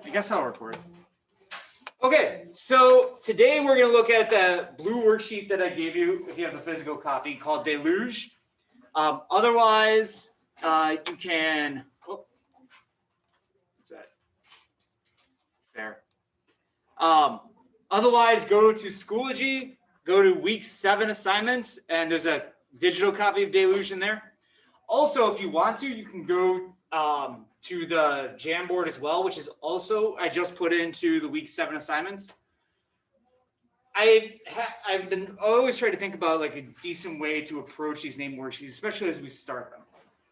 I guess I'll record. Okay, so today we're going to look at the blue worksheet that I gave you, if you have the physical copy, called Deluge. Otherwise, you can, what's that? There. Otherwise, go to Schoology, go to week 7 assignments, and there's a digital copy of Deluge in there. Also, if you want to, you can go to the Jamboard as well, which is also, I just put into the week 7 assignments. I've been always trying to think about like a decent way to approach these name worksheets, especially as we start them.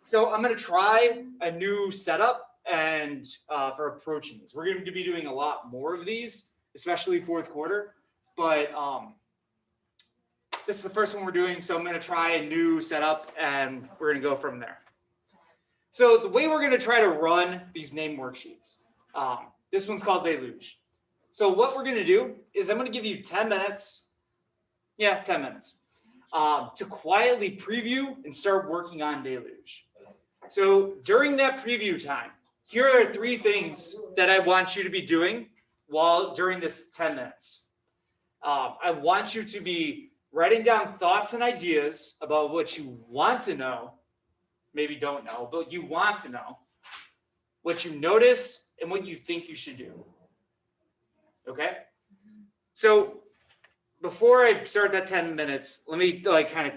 So I'm going to try a new setup and for approaching these. We're going to be doing a lot more of these, especially fourth quarter, but this is the first one we're doing, so I'm going to try a new setup and we're going to go from there. So the way we're going to try to run these name worksheets, this one's called Deluge. So what we're going to do is I'm going to give you 10 minutes, 10 minutes, to quietly preview and start working on Deluge. So during that preview time, here are 3 things that I want you to be doing during this 10 minutes. I want you to be writing down thoughts and ideas about what you want to know, maybe don't know, but you want to know, what you notice, and what you think you should do. Okay? So before I start that 10 minutes, let me kind of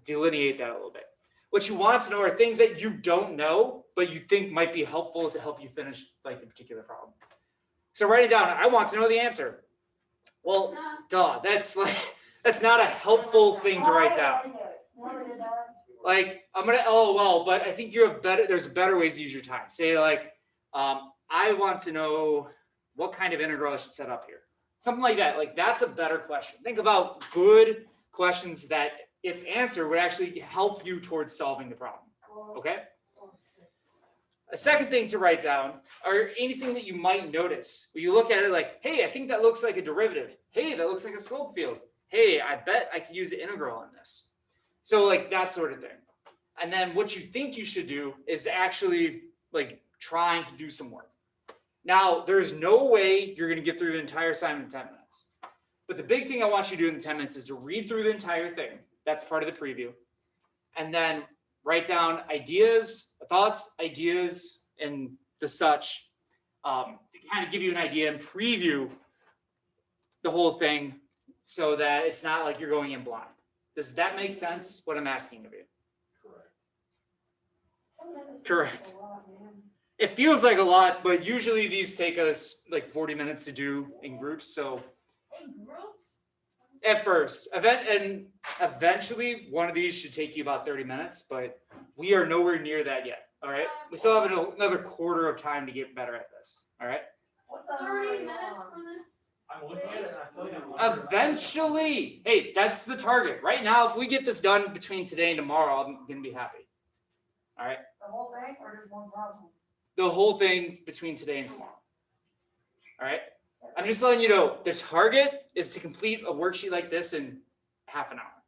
delineate that a little bit. What you want to know are things that you don't know, but you think might be helpful to help you finish the particular problem. So write it down. I want to know the answer. Well, duh, that's not a helpful thing to write down. I'm gonna LOL, but I think there's better ways to use your time. Say I want to know what kind of integral I should set up here. Something like that. That's a better question. Think about good questions that, if answered, would actually help you towards solving the problem. Okay? A second thing to write down are anything that you might notice. Where you look at it hey, I think that looks like a derivative. Hey, that looks like a slope field. Hey, I bet I could use the integral in this. So that sort of thing. And then what you think you should do is actually trying to do some work. Now, there's no way you're going to get through the entire assignment in 10 minutes. But the big thing I want you to do in the 10 minutes is to read through the entire thing. That's part of the preview. And then write down ideas, thoughts, ideas, and the such to kind of give you an idea and preview the whole thing so that it's not like you're going in blind. Does that make sense, what I'm asking of you? Correct. It feels like a lot, but usually these take us 40 minutes to do in groups. So in groups? At first, and eventually one of these should take you about 30 minutes, but we are nowhere near that yet. All right. We still have another quarter of time to get better at this. All right. 30 minutes for this? I'm looking at it and I feel like I'm eventually, hey, that's the target. Right now, if we get this done between today and tomorrow, I'm going to be happy. All right. The whole thing or just one problem? The whole thing between today and tomorrow. All right. I'm just letting you know the target is to complete a worksheet like this in half an hour.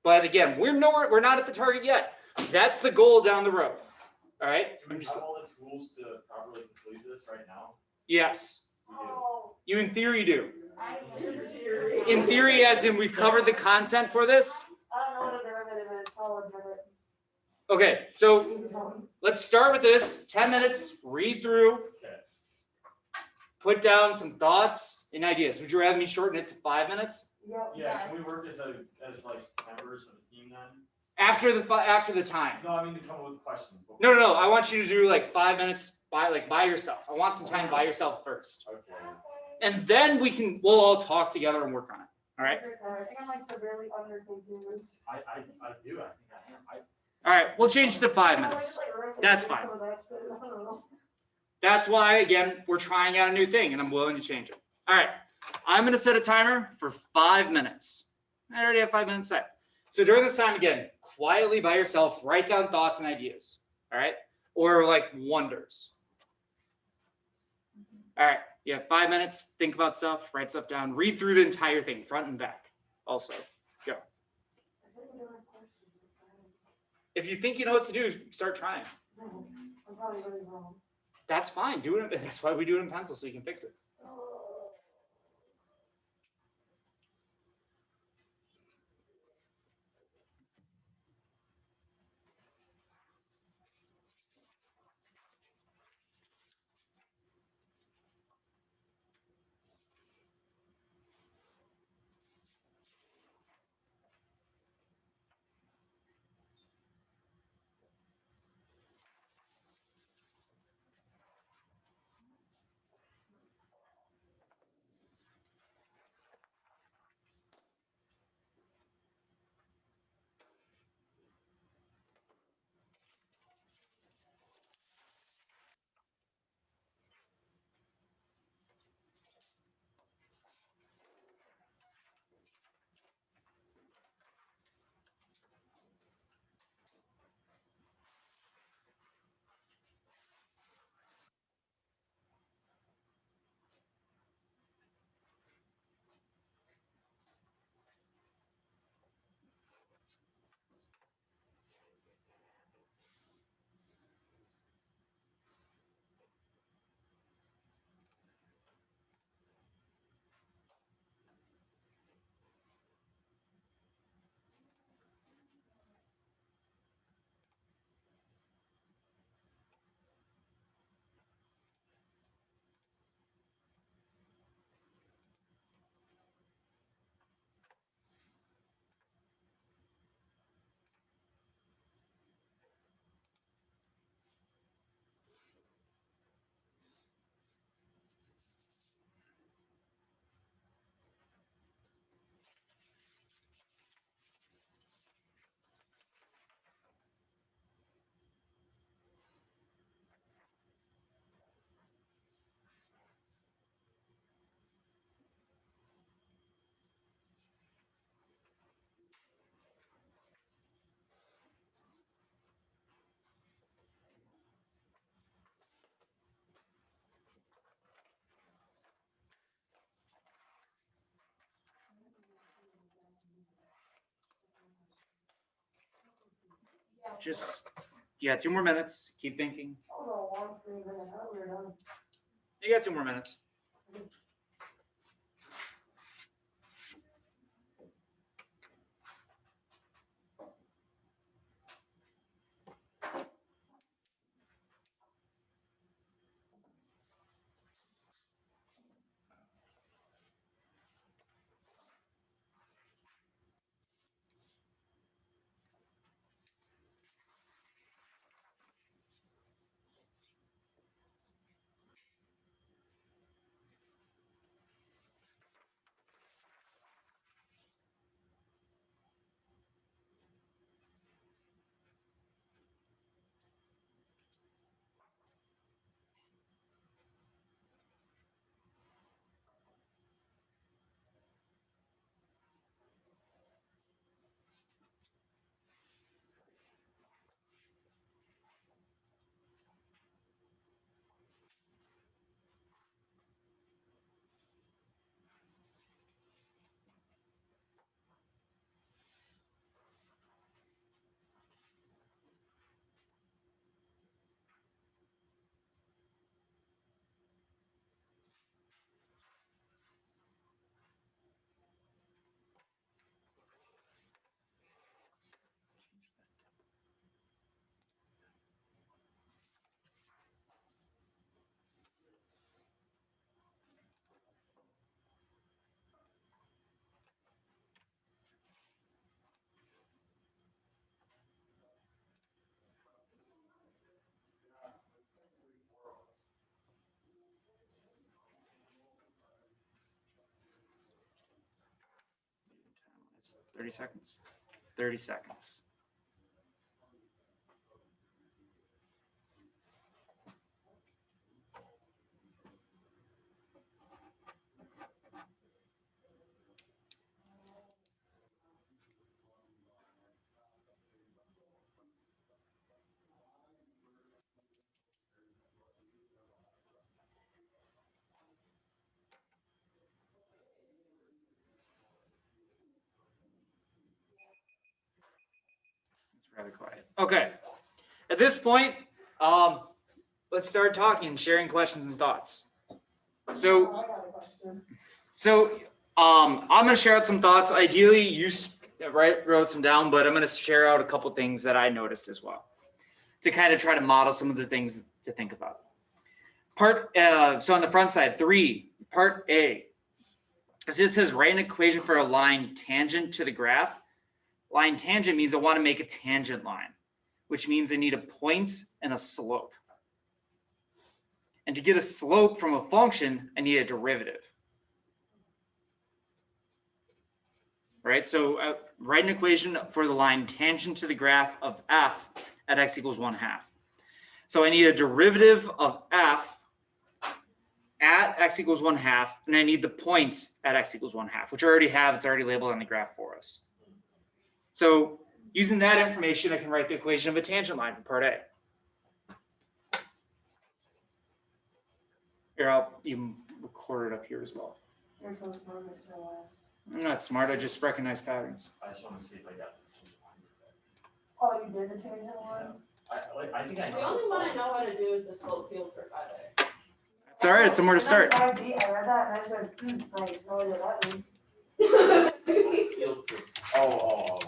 But again, we're not at the target yet. That's the goal down the road. All right. Do we have all the tools to properly complete this right now? Yes. Oh. You in theory do. I In theory, as in we've covered the content for this. don't know what a derivative is. Follow a derivative. Okay, so let's start with this. 10 minutes, read through, Okay. put down some thoughts and ideas. Would you rather me shorten it to 5 minutes? Yep. Yeah, can we work as members of a team then? After the time. No, I mean to come up with questions. No. I want you to do 5 minutes by yourself. I want some time by yourself first. Okay. And then we'll all talk together and work on it. All right? I think I'm severely underthinking this. I do. I think I am. All right, we'll change to 5 minutes. That's fine. That's why, again, we're trying out a new thing and I'm willing to change it. All right, I'm going to set a timer for 5 minutes. I already have 5 minutes set. So during this time, again, quietly by yourself, write down thoughts and ideas. All right, or wonders. All right, you have 5 minutes. Think about stuff, write stuff down, read through the entire thing, front and back. Also, go. If you think you know what to do, start trying. I'm probably really wrong. That's fine. Do it. That's why we do it in pencil, so you can fix it. Just, you got 2 more minutes. Keep thinking. That was a long 3 minutes. I thought we were done. You got 2 more minutes. It's 30 seconds. 30 seconds. It's rather quiet. Okay. At this point, let's start talking, sharing questions and thoughts. I So, got a question. I'm gonna share out some thoughts. Ideally, you wrote some down, but I'm gonna share out a couple things that I noticed as well, to kind of try to model some of the things to think about. So on the front side, 3, part A. As it says, write an equation for a line tangent to the graph. Line tangent means I want to make a tangent line, which means I need a point and a slope. And to get a slope from a function, I need a derivative. Right? So write an equation for the line tangent to the graph of f at x equals 1/2. So I need a derivative of f at x equals 1/2, and I need the points at x equals 1/2, which I already have. It's already labeled on the graph for us. So using that information, I can write the equation of a tangent line for part A. Here, I'll even record it up here as well. You're so smart, Mr. West. I'm not smart. I just recognize patterns. I just wanna see if I got the Oh, you did the tangent one? I think I know. The only one I know how to do is the slope field for 5A. It's all right. It's somewhere to start. I read that and I said, nice, know what that means. Field for, oh.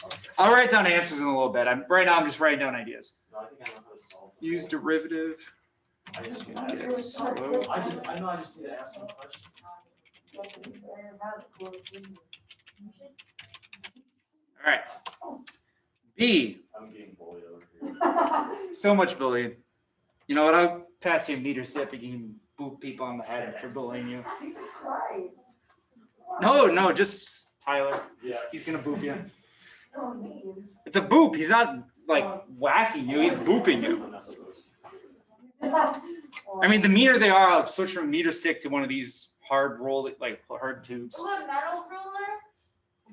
Okay. I'll write down answers in a little bit. Right now, I'm just writing down ideas. No, I think I know how to solve. the Use problem. derivative. I just need I to just ask. slope. I know I just need to ask some questions. You have to be very radical, isn't All right. B. I'm getting bullied over here. it? So much bullying. You know what? I'll pass you a meter so that you can boop people on the head for bullying you. Jesus Christ. No, just Tyler. Yeah. He's gonna boop you. No need. It's a boop. He's not like whacking you. He's booping you. I'm not supposed I mean, the meter they are, I'll switch from a meter stick to one of these hard hard tubes. Oh, a metal ruler?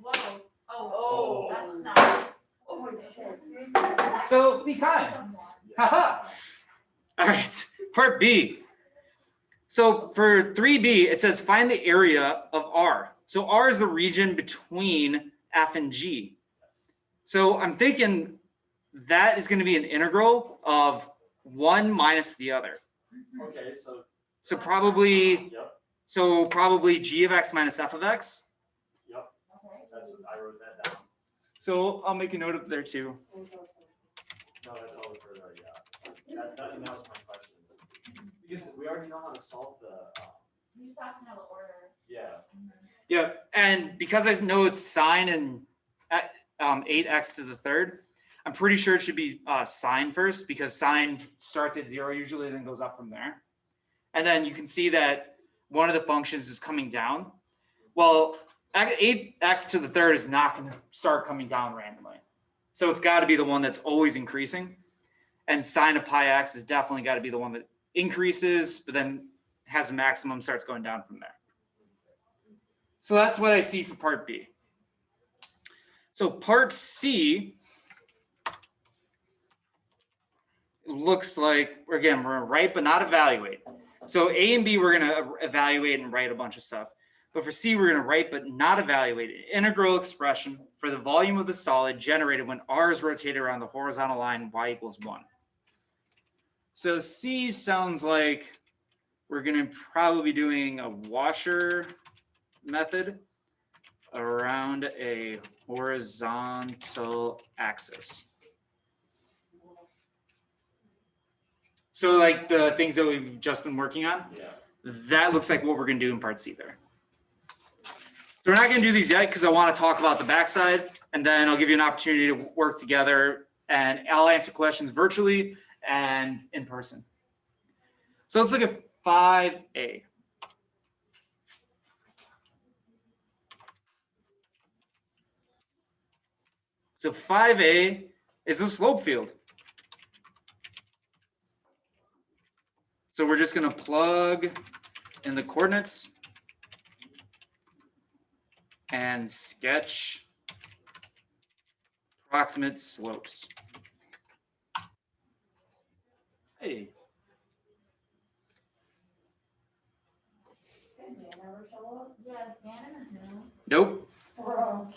Whoa. Oh. Oh, that's not. Holy shit. So be kind. Haha. All right, part B. So for 3B, it says find the area of R. So R is the region between F and G. So I'm thinking that is going to be an integral of one minus the other. Okay, so, So probably yep, G of X minus F of X. that's what, I wrote that down. So I'll make a note up there too. No, that's all the further I got. That was my question. Because we already know how to solve the, You just have to know the order. yeah. Yeah, and because I know it's sine and 8x to the third, I'm pretty sure it should be sine first, because sine starts at 0 usually and then goes up from there. And then you can see that one of the functions is coming down. Well, 8x to the third is not going to start coming down randomly. So it's got to be the one that's always increasing. And sine of pi x is definitely got to be the one that increases, but then has a maximum, starts going down from there. So that's what I see for part B. So part C looks like, again, we're going to write but not evaluate. So A and B, we're going to evaluate and write a bunch of stuff. But for C, we're going to write but not evaluate an integral expression for the volume of the solid generated when R is rotated around the horizontal line y equals 1. So C sounds like we're going to probably be doing a washer method around a horizontal axis. So like the things that we've just been working on, Yeah. that looks like what we're going to do in part C there. So we're not going to do these yet because I want to talk about the backside, and then I'll give you an opportunity to work together, and I'll answer questions virtually and in person. So let's look at 5A. So 5A is the slope field. So we're just going to plug in the coordinates and sketch approximate slopes. Hey. Did Dan ever show up? Yes, Dan in the Zoom. Nope. Bro,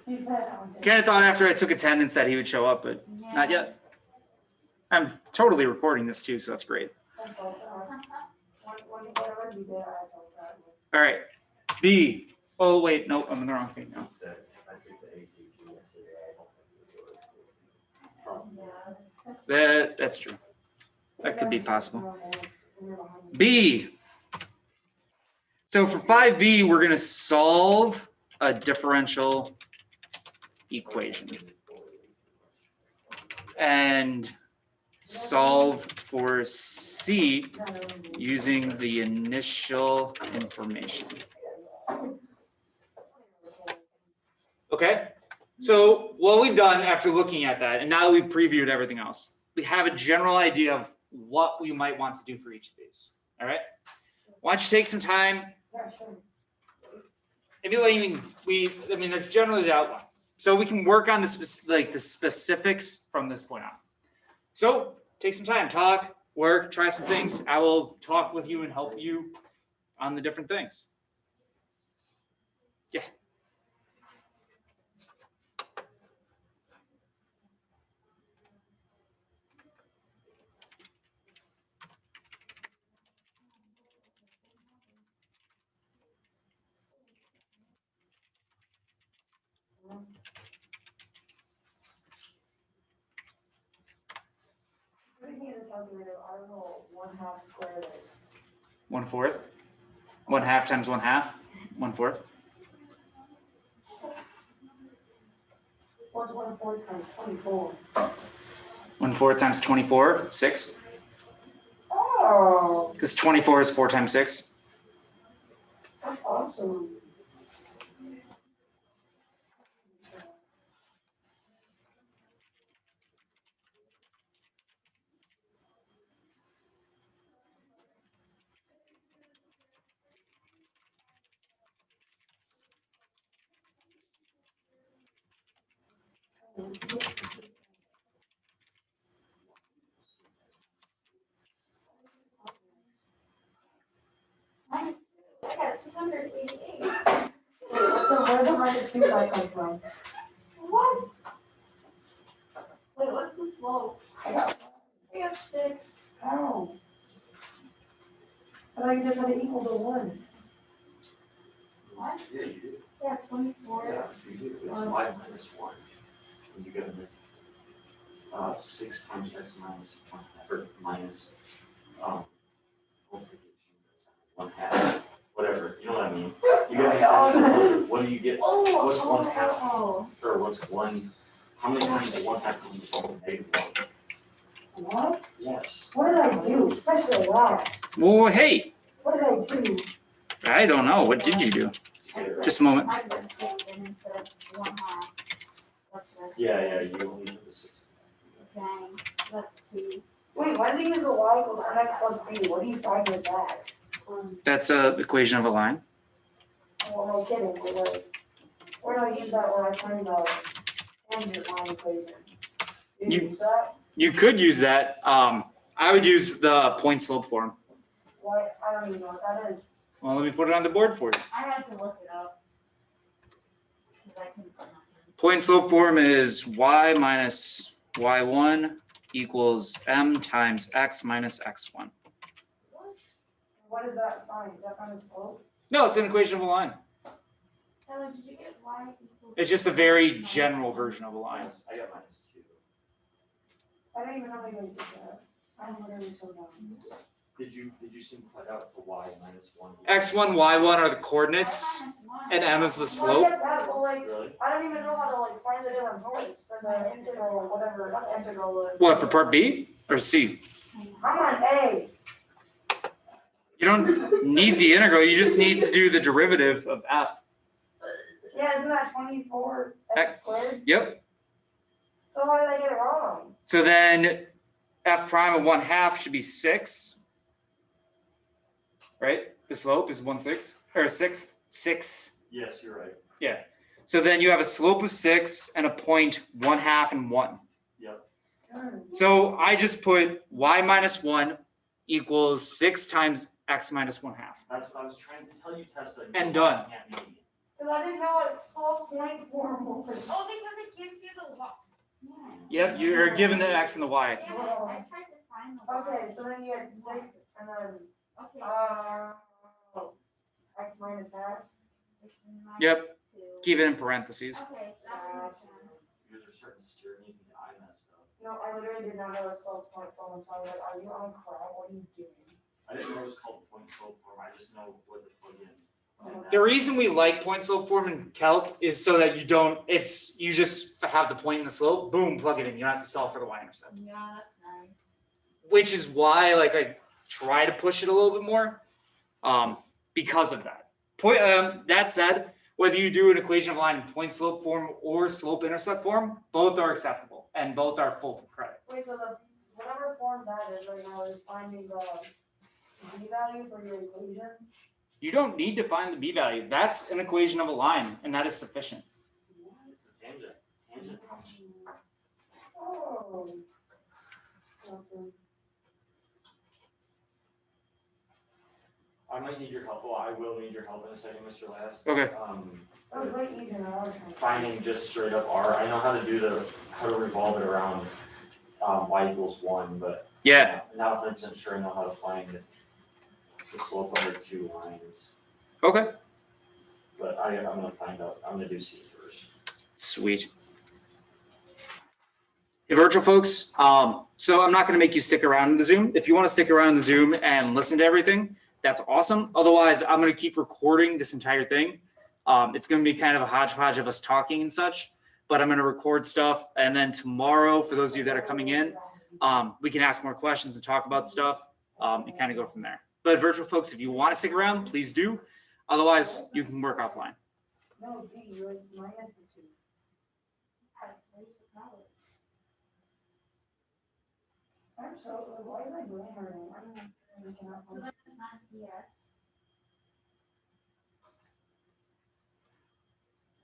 he said, Kind of thought after I took attendance that he would show up, but not yet. I'm totally recording this too, so that's great. Whatever you did, I felt that. All right, B. Oh wait, no, I'm in the wrong thing now. I took the ACT yesterday. That's true. That could be possible. B. So for 5B, we're going to solve a differential equation and solve for C using the initial information. Okay, so what we've done after looking at that, and now that we've previewed everything else, we have a general idea of what we might want to do for each of these. All right, why don't you take some time? Maybe I mean, that's generally the outline. So we can work on the specifics from this point on. So take some time, talk, work, try some things. I will talk with you and help you on the different things. Yeah. I don't know what 1/2 squared is. 1/4. 1/2 times 1/2. 1/4. What's 1/4 times 24? 1/4 times 24, 6. Oh, Because 24 is 4 times 6. that's awesome. I got 288. Where the minus 2 come from? What? Wait, what's the slope? I got, We have 6. how? I thought you just had to equal to 1. What? Yeah, you do. Yeah, 24. Yeah, you do. It's y minus 1. And you get 6 times x minus 1, or minus, 1/2, whatever, you know what I mean? You gotta, what do you get? Oh, What's 1/2? oh. Or what's 1, how many times does 1/2 come to -1? What? Yes. What did I do? Especially last. Well, hey, What did I do? I don't know. What did you do? Just a moment. I put 6 in instead of 1/2. That's right. Yeah, you only put the 6. Dang, that's 2. Wait, why did you use the y equals mx plus b? What do you find with that? That's a equation of a line. Well, no kidding, but like, where do I use that when I find the tangent line equation? Do you use that? You could use that. I would use the point slope form. Why, I don't even know what that is. Well, let me put it on the board for you. I had to look it up. 'Cause I couldn't find nothing. Point slope form is y minus y1 equals m times x minus x1. What does that find? Is that find a slope? No, it's an equation of a line. Tyler, did you get y equals? It's just a very general version of a line. I got -2. I don't even know how you did that. I'm literally so dumb. Did you simplify it out to y minus 1? x1, y1 are the coordinates, and m is the Well, I slope. get that, but like, Really? I don't even know how to like find the different points for the integral or whatever, not integral. What, for part B or C? I'm on A. You don't need the integral, you just need to do the derivative of f. Yeah, isn't that 24 x squared? Yep. So why did I get it wrong? So then f prime of 1/2 should be 6. Right? The slope is 1/6 or 6. Yes, you're right. Yeah. So then you have a slope of 6 and a point 1/2 and 1. Yep. So I just put y minus 1 equals 6 times x minus 1/2. That's what I was trying to tell you, Tessa. You And done. can't be- Because I didn't know what slope point form was. Oh, because it gives you the Yep, you're given the x and the y. Damn it, I tried to find the. Okay, so then you had 6 and then, Okay. x minus half. It's minus Yep. 2. Keep it in parentheses. Okay, that makes sense. Because there's certain steering you can I messed up. No, I literally did not know a slope point form, so I was like, are you on crap? What are you doing? I didn't know it was called point slope form, I just know what to plug in. The reason we like point slope form in calc is so that you just have the point and the slope, boom, plug it in. You don't have to solve for the y-intercept. Yeah, that's nice. Which is why like I try to push it a little bit more, because of that. That said, whether you do an equation of line in point slope form or slope intercept form, both are acceptable and both are full credit. Wait, so the, whatever form that is right now is finding the b value for your equation? You don't need to find the b-value. That's an equation of a line, and that is sufficient. It's a tangent function. Oh. Okay. I might need your help, well, I will need your help in a second, Mr. Last. Okay. That was way easier than I was trying to. Finding just straight up R, I know how to revolve it around, y equals 1, but. Yeah. Not 100% sure I know how to find the slope under 2 lines, Okay. but I'm gonna find out, I'm gonna do C first. Sweet. Hey, virtual folks. So I'm not going to make you stick around in the Zoom. If you want to stick around in the Zoom and listen to everything, that's awesome. Otherwise, I'm going to keep recording this entire thing. It's going to be kind of a hodgepodge of us talking and such, but I'm going to record stuff. And then tomorrow, for those of you that are coming in, we can ask more questions and talk about stuff and kind of go from there. But virtual folks, if you want to stick around, please do. Otherwise, you can work offline. No, B, you was minus the 2. I'm so, why is my brain hurting? I cannot So then it's not dx.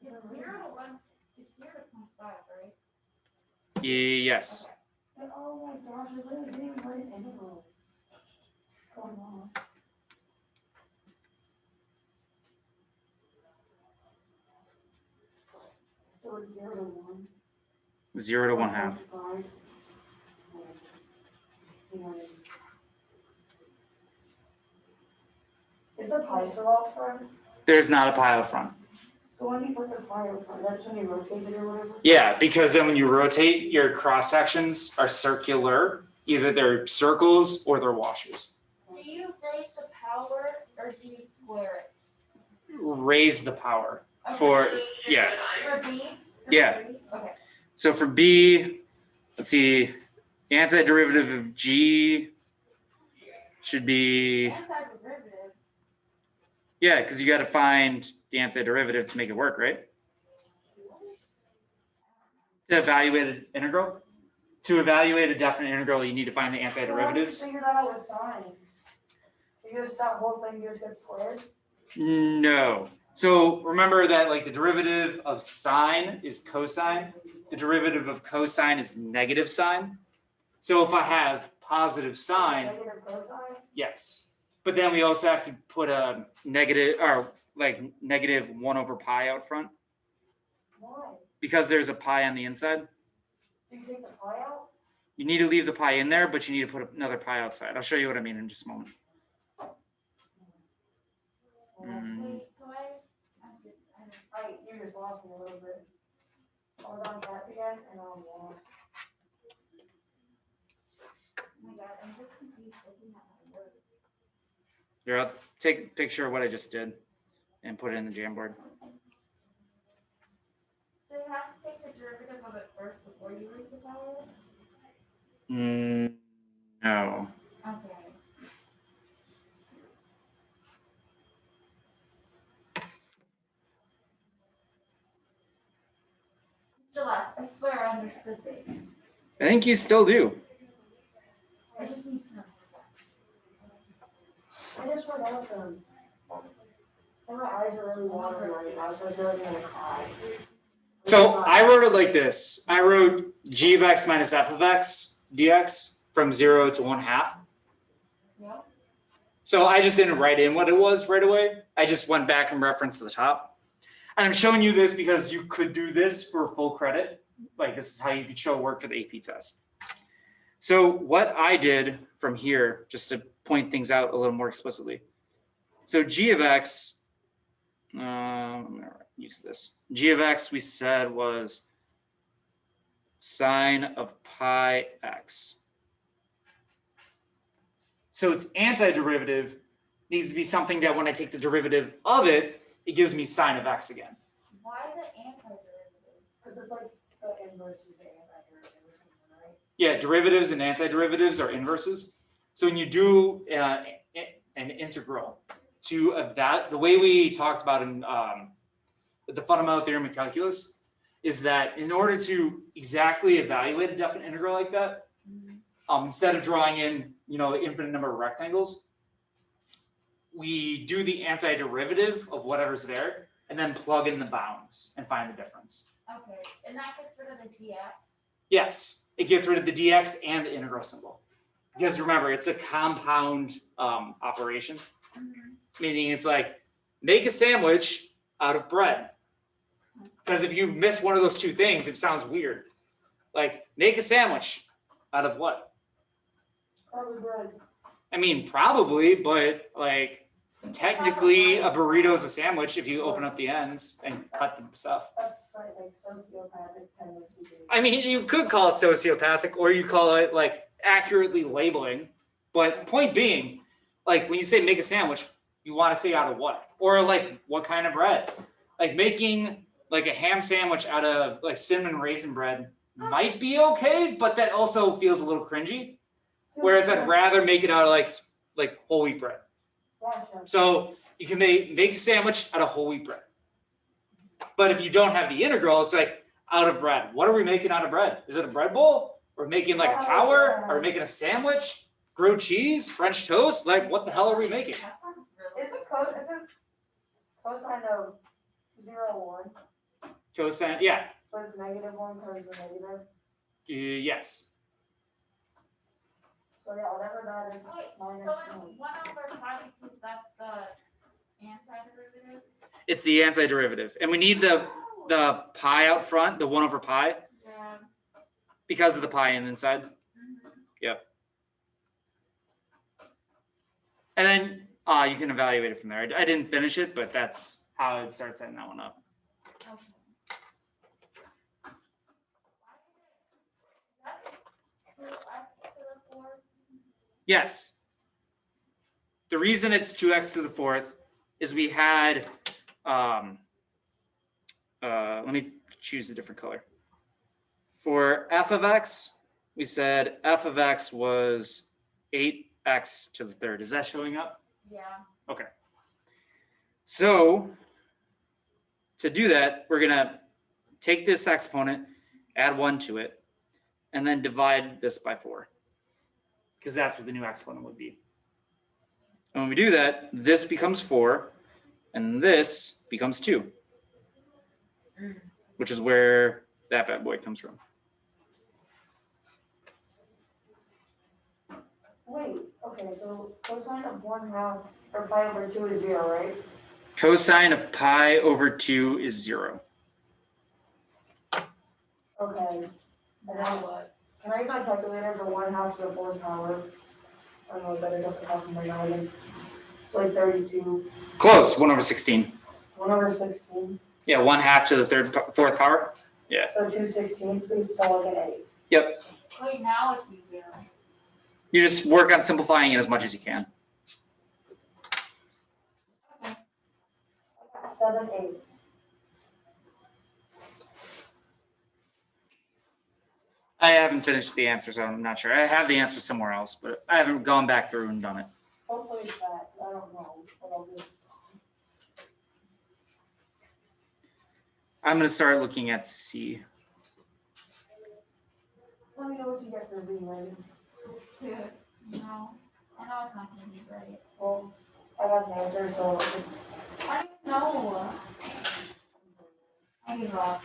It's 0 to 1. It's 0 to 0.5, right? Yes. And oh my gosh, I literally didn't even write an integral. Oh no. So it's 0 to 1. 0 to 1/2. 5. Is the pi still out front? There's not a pi out front. So when you put the pi out front, that's when you rotate it or whatever? Yeah, because then when you rotate, your cross sections are circular. Either they're circles or they're washes. Do you raise the power or do you square it? Raise the power Okay. for, yeah. For B? Yeah. Okay. So for B, let's see, the antiderivative of G should be, Antiderivative. yeah, because you got to find the antiderivative to make it work, right? To evaluate an integral. To evaluate a definite integral, you need to find the antiderivatives. So how do you figure that out with sine? You just, that whole thing just gets squared? No. So remember that like the derivative of sine is cosine. The derivative of cosine is negative sine. So if I have positive sine, Negative cosine? yes. But then we also have to put a negative or like negative 1 over pi out front Why? because there's a pi on the inside. So you take the pi out? You need to leave the pi in there, but you need to put another pi outside. I'll show you what I mean in just a moment. Wait, so You just lost me a little bit. I was on tap again and I was lost. oh my god, I'm just confused looking at my word. Here, I'll take a picture of what I just did and put it in the Jamboard. So you have to take the derivative of it first before you raise the power? No. Okay. Mr. Last, I swear I understood this. I think you still do. I just need to know the steps. I just forgot them. And my eyes are really watering right now, so I feel like I'm gonna cry. So I wrote it like this. I wrote g of x minus f of x dx from 0 to 1/2. Yep. So I just didn't write in what it was right away. I just went back and referenced the top. And I'm showing you this because you could do this for full credit. like this is how you could show work for the AP test. So what I did from here, just to point things out a little more explicitly. So g of x, I'm gonna use this. G of x we said was sine of pi x. So its antiderivative needs to be something that when I take the derivative of it, it gives me sine of x again. Why the antiderivative? Because it's like the inverse is the antiderivative or something, right? Yeah, derivatives and antiderivatives are inverses. So when you do an integral to that, the way we talked about in the fundamental theorem of calculus is that in order to exactly evaluate a definite integral like that, instead of drawing in, the infinite number of rectangles, we do the antiderivative of whatever's there and then plug in the bounds and find the difference. Okay, and that gets rid of the dx? Yes, it gets rid of the dx and the integral symbol. Because remember, it's a compound operation, meaning it's like make a sandwich out of bread. Because if you miss one of those two things, it sounds weird. Like make a sandwich out of what? Probably bread. I mean, probably, but like technically a burrito is a sandwich if you open up the ends and cut the stuff. That's like sociopathic tendency. I mean, you could call it sociopathic or you call it like accurately labeling. But point being, like when you say make a sandwich, you want to say out of what? Or like what kind of bread? Like making like a ham sandwich out of like cinnamon raisin bread might be okay, but that also feels a little cringy. Whereas I'd rather make it out of like whole wheat bread. Yeah, sure. So you can make a sandwich out of whole wheat bread. But if you don't have the integral, it's like out of bread. What are we making out of bread? Is it a bread bowl? Or making like a tower? Or making a sandwich? Grilled cheese? French toast? Like what the hell are we making? That sounds really. Is it cosine of 0, 1? Cosine, yeah. But it's -1 because it's negative. Yes. So yeah, whatever that is, Wait, minus so it's 1. 1/pi because that's the antiderivative? It's the antiderivative. And we need the pi out front, the 1/pi, Yeah. because of the pi in inside. Yep. And then you can evaluate it from there. I didn't finish it, but that's how it starts setting that one up. Okay. Why is it 2x⁴? Yes. The reason it's 2x⁴ is we had, let me choose a different color. For f of x, we said f of x was 8x⁵. Is that showing up? Yeah. Okay. So to do that, we're gonna take this exponent, add 1 to it, and then divide this by 4. Because that's what the new exponent would be. And when we do that, this becomes 4, and this becomes 2, which is where that bad boy comes from. Wait, okay, so cosine of 1/2 or pi over 2 is 0, right? Cosine of pi over 2 is 0. Okay. And then what? Can I use my calculator for 1/2 to the 4th power? I don't know what that is off the top of my head. It's like 32. Close, 1/16. 1/16. Yeah, 1/2 to the 4th power. Yeah. So 2/16, please, so like an 8. Yep. Wait, now it's easier. You just work on simplifying it as much as you can. Okay. 7/8. I haven't finished the answer, so I'm not sure. I have the answer somewhere else, but I haven't gone back through and done it. Hopefully it's that. I don't know. But I'll do it. I'm going to start looking at C. Let me know what you get for being ready. No, I know it's not gonna be right. Well, I got an answer, so it's. I don't even know. I give up.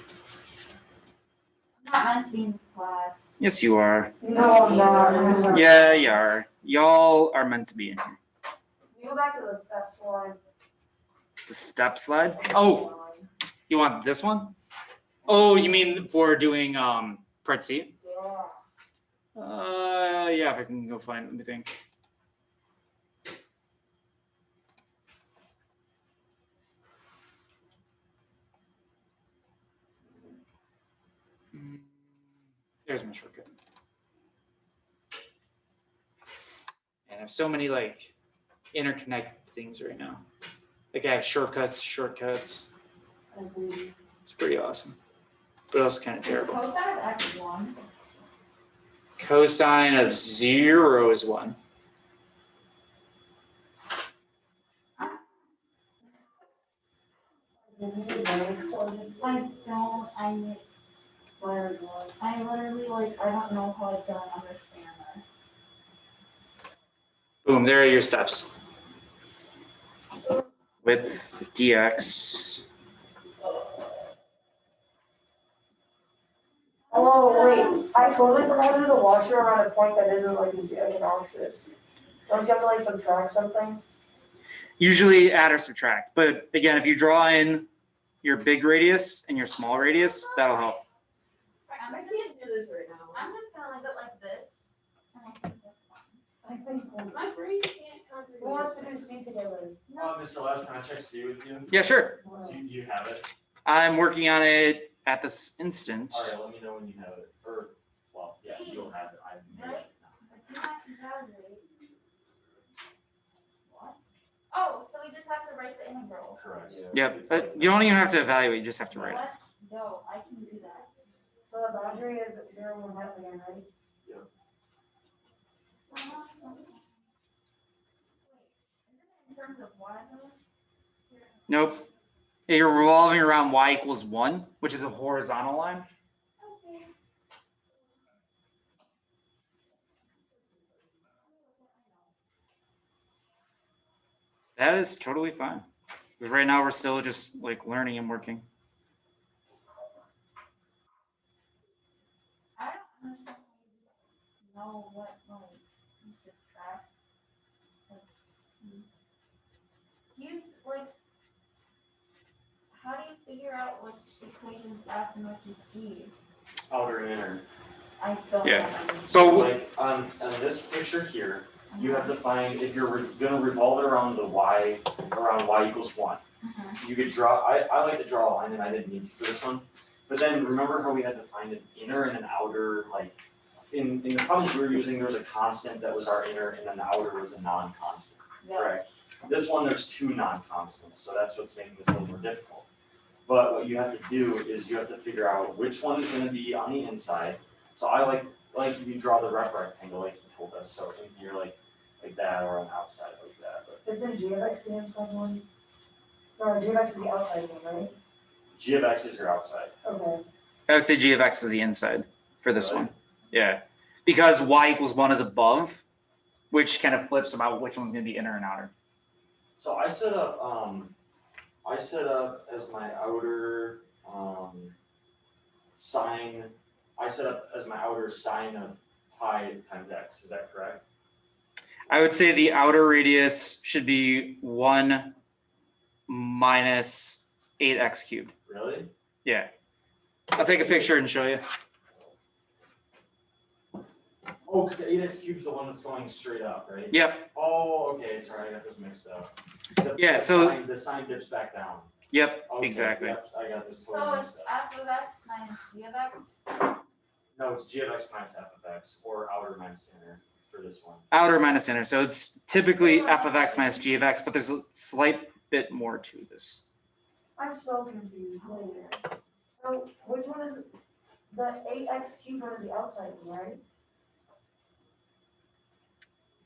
I'm not meant to be in this class. Yes, you are. No, I'm not. Yeah, you are. Y'all are meant to be in here. You go back to the step slide. The step slide? Oh, you want this one? Oh, you mean for doing part C? Yeah. Yeah, if I can go find it, let me think. There's my shortcut. And I have so many like interconnected things right now. Like I have shortcuts. It's pretty awesome. But also kind of terrible. Cosine of X is 1. Cosine of 0 is 1. I don't, I literally like, I don't know how I don't understand this. Boom, there are your steps. With dx. Oh, wait, I totally forgot to do the washer around a point that isn't like the equinoxes. Don't you have to like subtract something? Usually add or subtract. But again, if you draw in your big radius and your small radius, that'll help. I can't do this right now. I'm just gonna leave it like this. And I think that's fine. I think, My brain can't comprehend. who wants to do C together? Mr. Last, can I check C with you? Yeah, sure. Do you have it? I'm working on it at this instant. All right, let me know when you have it. Or, well, yeah, you'll have it. I've made it now. I cannot evaluate. What? Oh, so we just have to write the integral. Correct. Yep, It's but like- you don't even have to evaluate, you just have to write it. Let's go. I can do that. So the boundary is 0, 1, half again, right? Wait, isn't it in terms of y though? Nope. You're revolving around y equals 1, which is a horizontal line. Okay. That is totally fine. Because right now we're still just like learning and working. I don't understand how you know what like you subtract. Like, do you like? How do you figure out which equation is F and which is G? Outer and inner. I don't. Yeah. know. So Like on this picture here, you have to find, if you're gonna revolve it around the y, around y equals 1. Mhm. You could draw, I like to draw a line and I didn't need to for this one. But then remember how we had to find an inner and an outer, like, in the problems we were using, there was a constant that was our inner and then the outer was a non-constant, Yeah. correct? This one, there's 2 non-constants, so that's what's making this a little more difficult. But what you have to do is you have to figure out which one is gonna be on the inside. So I like you draw the rep rectangle like you told us, so in here like that or on the outside like that, but Isn't G of X the inside one? No, G of X is the outside one, right? G of X is your outside. Okay. I would say g of x is the inside for this Really? one. Yeah. Because y equals 1 is above, which kind of flips about which one's going to be inner and outer. So I set up as my outer sine, I set up as my outer sine of pi times x, is that correct? I would say the outer radius should be 1 minus 8x cubed. Really? Yeah. I'll take a picture and show you. Oh, because the 8x cubed is the one that's going straight up, right? Yep. Oh, okay, sorry, I got this mixed up. Yeah, so- The sine dips back down. Yep, Okay, exactly. yep, I got this So totally it's mixed up. F of X minus G of X. No, it's g of x minus f of x, or outer minus inner for this one. Outer minus inner. So it's typically f of x minus g of x, but there's a slight bit more to this. I'm so confused. Wait. So which one is the 8x cubed one is the outside one, right?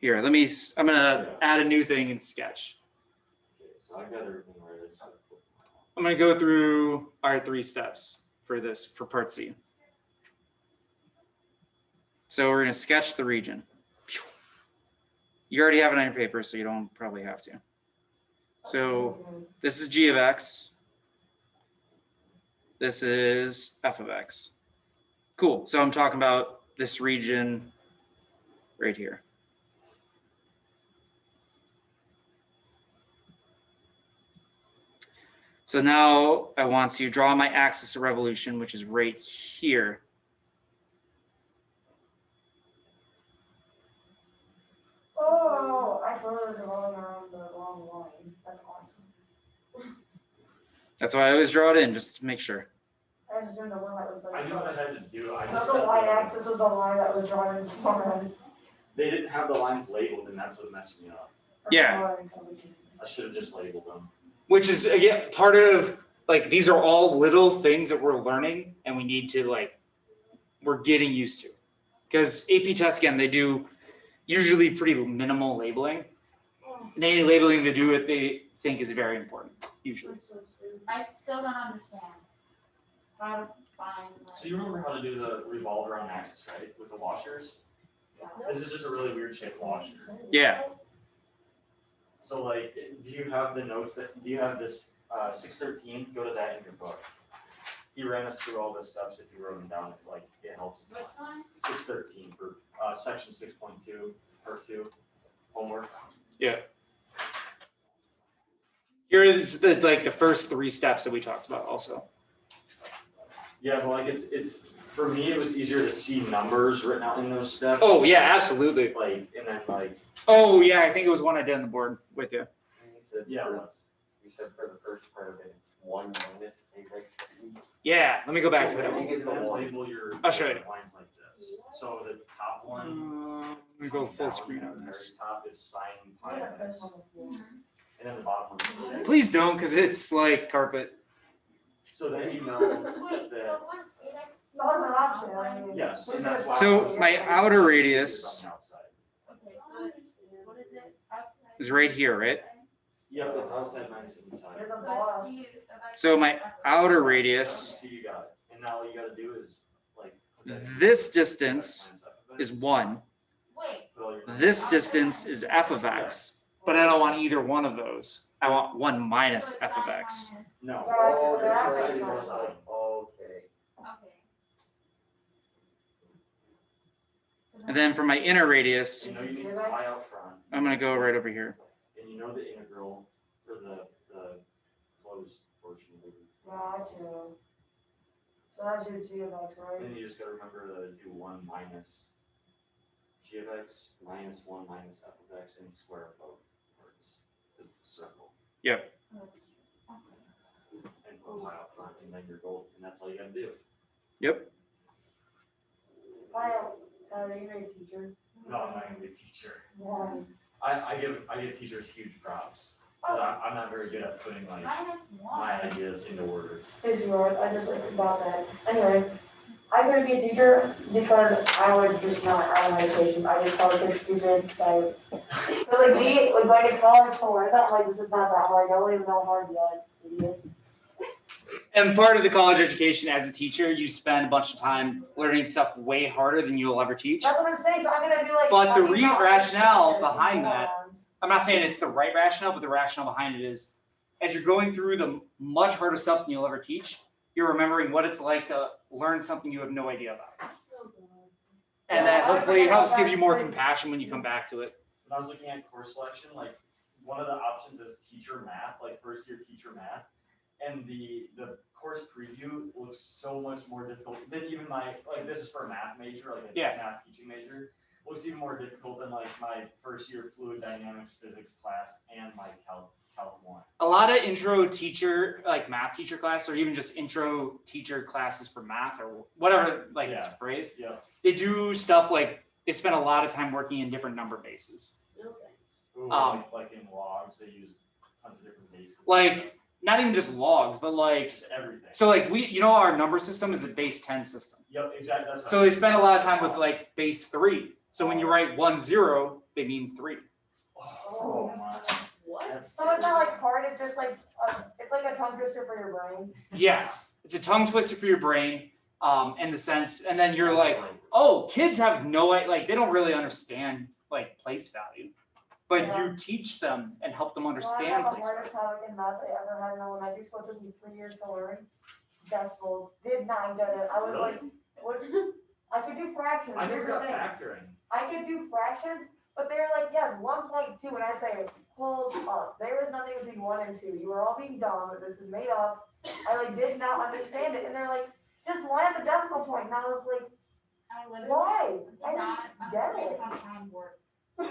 Here, I'm gonna add a new thing in Sketch. Okay, so I got everything right, I just gotta flip them out. I'm gonna go through our 3 steps for this, for part C. So we're gonna sketch the region. You already have it on your paper, so you don't probably have to. So Okay. this is g of x. This is f of x. Cool, so I'm talking about this region right here. So now I want to draw my axis of revolution, which is right here. Oh, I thought it was rolling around the wrong line. That's awesome. That's why I always draw it in, just to make sure. I just assumed the one that was like. I knew what I had to do, I I just. thought the had to- y-axis was the line that was drawn in for us. They didn't have the lines labeled and that's what messed me up. Yeah. I should have just labeled them. Which is, again, part of, like, these are all little things that we're learning and we need to, like, we're getting used to. Because AP tests, again, they do usually pretty minimal labeling. And any labeling they do, what they think is very important, usually. I still don't understand how to find. So you remember how to do the revolve around axis, right, with the washers? This is just a really weird shaped washer. Yeah. So like, do you have the notes do you have this, 613, go to that in your book. He ran us through all the steps, if you wrote them down, it helps. Which one? 613 for, section 6.2, part 2, homework. Yeah. Here is the, like, the first 3 steps that we talked about also. Yeah, but like, it's, for me, it was easier to see numbers written out in those steps. Oh, yeah, absolutely. Like, and then like, Oh, yeah, I think it was one I did on the board with you. You said yeah, for- it was. You said for the first part of it, it's 1 minus apex. Yeah, let me go back to So that then one. you get the then one. label your I'll show you. lines like this. So the top one. Let me go full down screen at on the this. very top is sine pi Yeah, x, that's on the floor. and then the bottom one is. Please don't, because it's like carpet. So then you know Wait, that, so what, it ex- It's not an option, I mean. yes, who's and that's why. So I was- my outer radius On the outside. Okay, so it's, what is it? Outside? is right here, right? Yep, it's outside minus inside. You're the So boss. it's So my outer radius, So you got it, and now all you gotta do is like. put that in. this distance is 1. Wait. Put all your- This distance is f of x, but I don't want either one of those. I want 1 minus so f of sine x. minus- No. Oh, Yeah, this that is makes your sense. side. Okay. Okay. So And then for my inner radius, You know you need pi out front, I'm gonna go right over here. and you know the integral for the closed portion of it. Gotcha. So that's your g of x, right? Then you just gotta remember to do 1 minus g of x minus 1 minus f of x and square of both parts. It's a circle. Yep. And put pi out front, and then you're golden, and that's all you gotta do. Yep. Kyle, Tyler, you're a teacher. No, I'm not gonna be a teacher. Why? I give teachers huge props, cause I'm not very good at putting like Minus my 1. ideas into words. Is yours, I just like about that. Anyway, I couldn't be a teacher because I would just not have medication. I just felt like stupid, so. But like me, like going to college to learn that, I'm like, this is not that hard, I don't even know hard yet, idiots. And part of the college education as a teacher, you spend a bunch of time learning stuff way harder than you'll ever teach. That's what I'm saying, so I'm gonna be like. But the I'm not rationale like, behind that- morons. I'm not saying it's the right rationale, but the rationale behind it is, as you're going through the much harder stuff than you'll ever teach, you're remembering what it's like to learn something you have no idea about. And that hopefully helps gives you more compassion when you come back to it. When I was looking at course selection, like one of the options is teacher math, like first year teacher math. And the course preview looks so much more difficult than even my, like this is for a math major, like a Yeah. math teaching major. Looks even more difficult than like my first year fluid dynamics physics class and my calc 1. A lot of intro teacher, like math teacher class, or even just intro teacher classes for math or whatever, like it's Yeah. phrased, Yeah. they do stuff like, they spend a lot of time working in different number bases. Ooh, like in logs, they use tons of different bases. Like, not even just logs, but like, Just everything. so like our number system is a base 10 system. Yep, exactly, that's. what So I they was spend a thinking. lot of time with like base 3. So when you write 1, 0, they mean 3. Oh my. What? That's So it's not like hard, it's just like, it's like a tongue twister for your brain. Yeah, it's a tongue twister for your brain, in the sense, and then you're like, oh, kids have no idea, like they don't really understand like place value, but Yeah. you teach them and help them Well, I understand have the place hardest value. topic in math I ever had in elementary school. It took me 3 years to learn. Decimals, did not get it. I was Really? like, what? I could do fractions. I Here's never the got thing. factoring. I could do fractions, but they're like, yes, 1.2, and I say, pulled up. There was nothing between 1 and 2. You were all being dumb. This is made up. I like did not understand it. And they're like, just line up the decimal point. And I was like, I literally why? did I not didn't get understand it. how time worked. I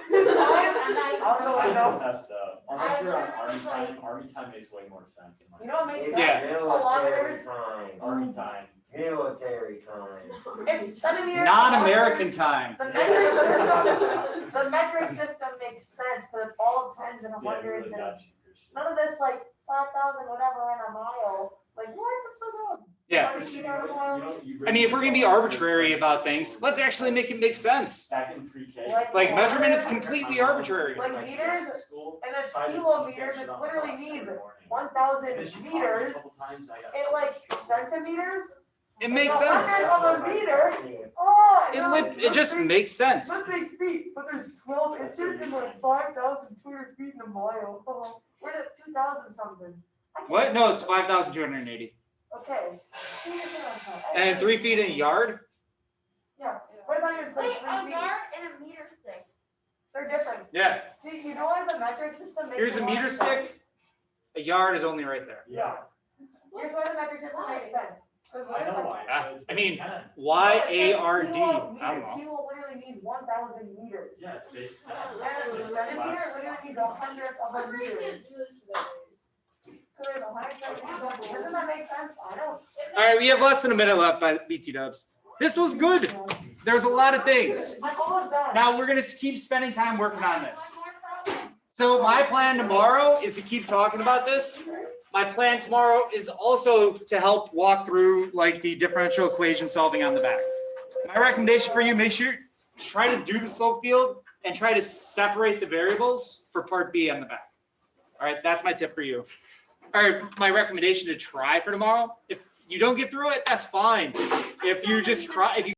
I'm not even don't know what I I know. messed up. Unless I you're on literally army was like- time, army time makes way more sense. In my You know what makes sense? Yeah. Military time. Army time. Military time. It's centimeters. Non-American time. The metric system, the metric system makes sense, but it's all tens and Yeah, you hundreds really and got you, Christian. none of this like 5,000 whatever in a mile. Like what? That's so dumb. Yeah. Christian, you know, you I mean, if we're gonna be really- arbitrary about things, let's actually make it make sense. Back in pre-K. Like measurement is kilometers, completely arbitrary. Like Like, meters, yes, school. and then So I just kilometers, shit it on the literally bus every means morning. 1,000 And then she caught me a meters. couple times, I got It so like much trouble. centimeters. It makes It's a sense. hundredth of a meter. Oh, It just makes sense. Let's make feet, but there's 12 inches and like 5,200 feet in a mile. Oh, we're at 2,000 something. I can't- What? No, it's 5,280. Okay. And 3 feet in a yard? Yeah, but it's not even like Wait, 3 a feet. yard and a meter stick. They're different. Yeah. See, you know why the metric system makes Here's a lot meter of stick. sense? A yard is only right there. Yeah, Here's why the metric system makes sense. 'Cause I know like- why. I mean, Ten. YARD. Kilo I don't meter- know. Kilo literally means 1,000 meters. Yeah, it's basically. And a centimeter literally means 100th of a meter. So there's 100 centimeters. Doesn't that make sense? I don't. All right, we have less than a minute left by BT Dubs. This was good. There's a lot of things. I'm almost done. Now we're gonna keep spending time working on this. So my plan tomorrow is to keep talking about this. My plan tomorrow is also to help walk through like the differential equation solving on the back. My recommendation for you, make sure try to do the slope field and try to separate the variables for part B on the back. All right, that's my tip for you. All right, my recommendation to try for tomorrow. If you don't get through it, that's fine. If you just cry, if you